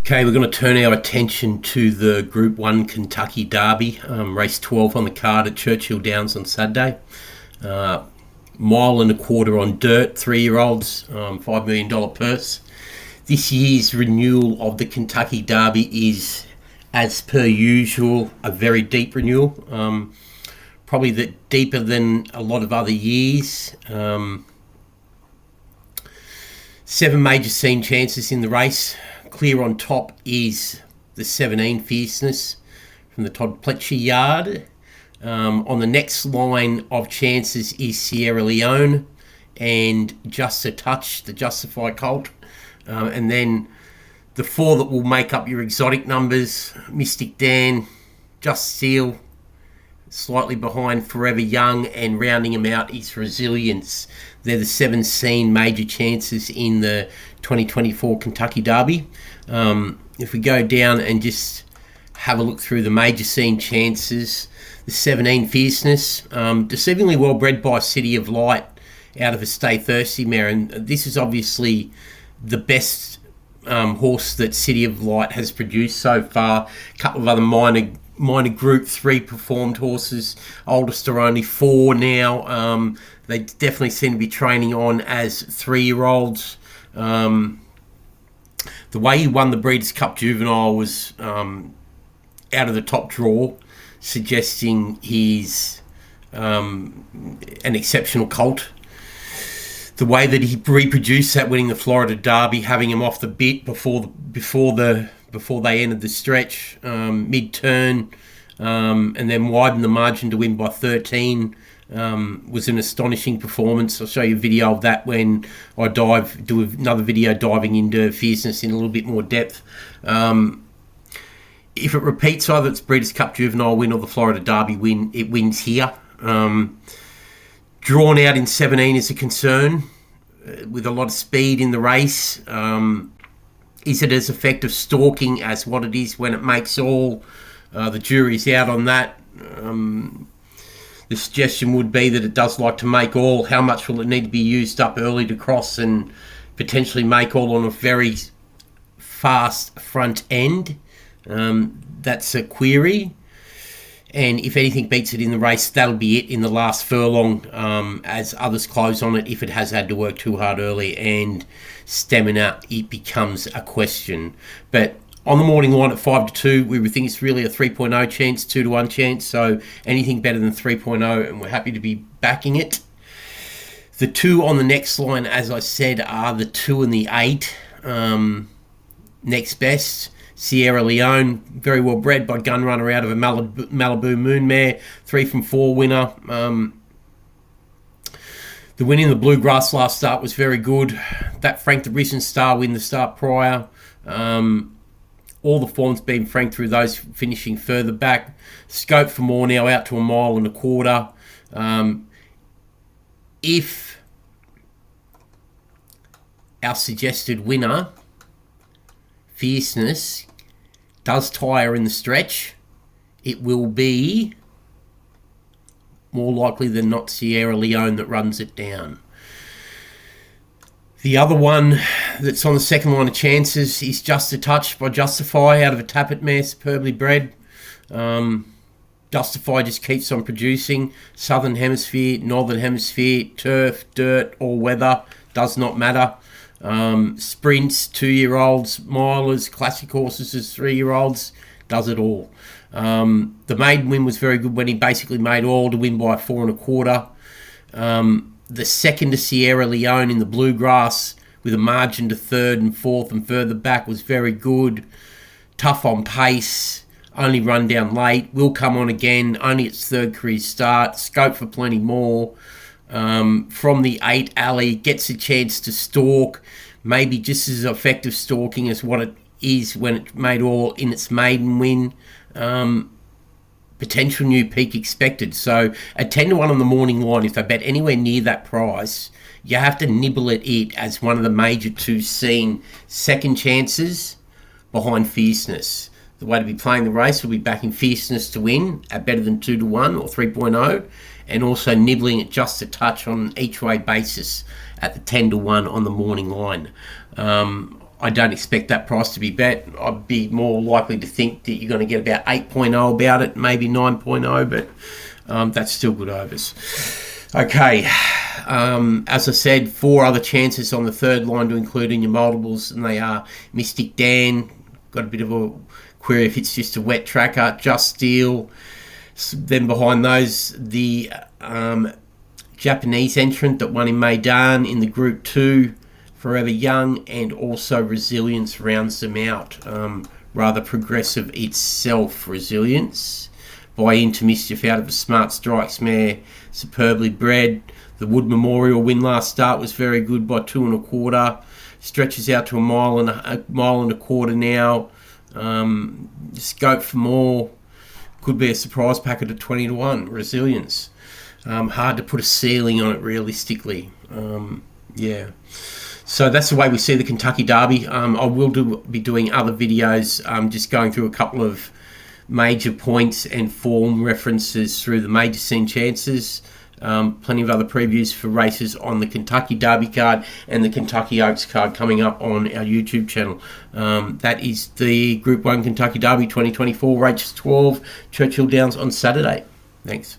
Okay, we're going to turn our attention to the Group 1 Kentucky Derby, race 12 on the card at Churchill Downs on Saturday. Mile and a quarter on dirt, 3-year-olds, $5 million purse. This year's renewal of the Kentucky Derby is, as per usual, a very deep renewal. Probably deeper than a lot of other years. 7 major scene chances in the race. Clear on top is the 17 Fierceness from the Todd Pletcher yard. On the next line of chances is Sierra Leone and Just a Touch, the Justify Colt. And then the 4 that will make up your exotic numbers, Mystic Dan, Just Steel, slightly behind Forever Young, and rounding them out is Resilience. They're the 7 scene major chances in the 2024 Kentucky Derby. If we go down and just have a look through the major scene chances, the 17 Fierceness, deceivingly well bred by City of Light out of a Stay Thirsty mare, and this is obviously the best horse that City of Light has produced so far. A couple of other minor Group 3 performed horses. Oldest are only 4 now. They definitely seem to be training on as 3-year-olds. The way he won the Breeders' Cup Juvenile was out of the top draw, suggesting he's an exceptional colt. The way that he reproduced that, winning the Florida Derby, having him off the bit before they entered the stretch, mid-turn, and then widened the margin to win by 13, was an astonishing performance. I'll show you a video of that when I do another video diving into Fierceness in a little bit more depth. If it repeats, either it's Breeders' Cup Juvenile win or the Florida Derby win, it wins here. Drawn out in 17 is a concern, with a lot of speed in the race. Is it as effective stalking as what it is when it makes all? The jury's out on that. The suggestion would be that it does like to make all. How much will it need to be used up early to cross and potentially make all on a very fast front end? That's a query. And if anything beats it in the race, that'll be it in the last furlong, as others close on it. If it has had to work too hard early and stamina, it becomes a question. But on the morning line at 5-2, we would think it's really a 3.0 chance, 2-1 chance. So anything better than 3.0, and we're happy to be backing it. The 2 on the next line, as I said, are the 2 and the 8. Next best, Sierra Leone, very well bred by Gunrunner out of a Malibu Moon mare, 3 from 4 winner. The win in the Bluegrass last start was very good. That franked the Risen Star win the start prior. All the form's been franked through those finishing further back. Scope for more now, out to a mile and a quarter. If our suggested winner, Fierceness, does tire in the stretch, it will be more likely than not Sierra Leone that runs it down. The other one that's on the second line of chances is Just a Touch by Justify out of a Tappet mare, superbly bred. Justify just keeps on producing. Southern Hemisphere, Northern Hemisphere, turf, dirt, all weather, does not matter. Sprints, 2-year-olds, milers, classic horses as 3-year-olds, does it all. The maiden win was very good when he basically made all to win by 4 1/4. The second to Sierra Leone in the Bluegrass with a margin to 3rd and 4th and further back was very good. Tough on pace, only run down late, will come on again, only its 3rd career start, scope for plenty more. From the 8 alley, gets a chance to stalk, maybe just as effective stalking as what it is when it made all in its maiden win. Potential new peak expected. So a 10-1 on the morning line, if they bet anywhere near that price, you have to nibble at it as one of the major 2 scene second chances behind Fierceness. The way to be playing the race will be backing Fierceness to win at better than 2-1 or 3.0, and also nibbling at Just a Touch on an each way basis at the 10-1 on the morning line. I don't expect that price to be bet. I'd be more likely to think that you're going to get about 8.0 about it, maybe 9.0, but that's still good overs. Okay, as I said, 4 other chances on the third line to include in your multiples, and they are Mystic Dan, got a bit of a query if it's just a wet tracker, Just Steel. Then behind those, the Japanese entrant that won in Maidan in the Group 2, Forever Young, and also Resilience rounds them out. Rather progressive itself, Resilience. Buy into Mischief out of a Smart Strikes mare, superbly bred. The Wood Memorial win last start was very good by 2 1/4. Stretches out to a mile and a quarter now. Scope for more. Could be a surprise packet at 20 to 1. Resilience. Hard to put a ceiling on it realistically. Yeah. So that's the way we see the Kentucky Derby. I will be doing other videos, just going through a couple of major points and form references through the major scene chances. Plenty of other previews for races on the Kentucky Derby card and the Kentucky Oaks card coming up on our YouTube channel. That is the Group 1 Kentucky Derby 2024, race 12, Churchill Downs on Saturday. Thanks.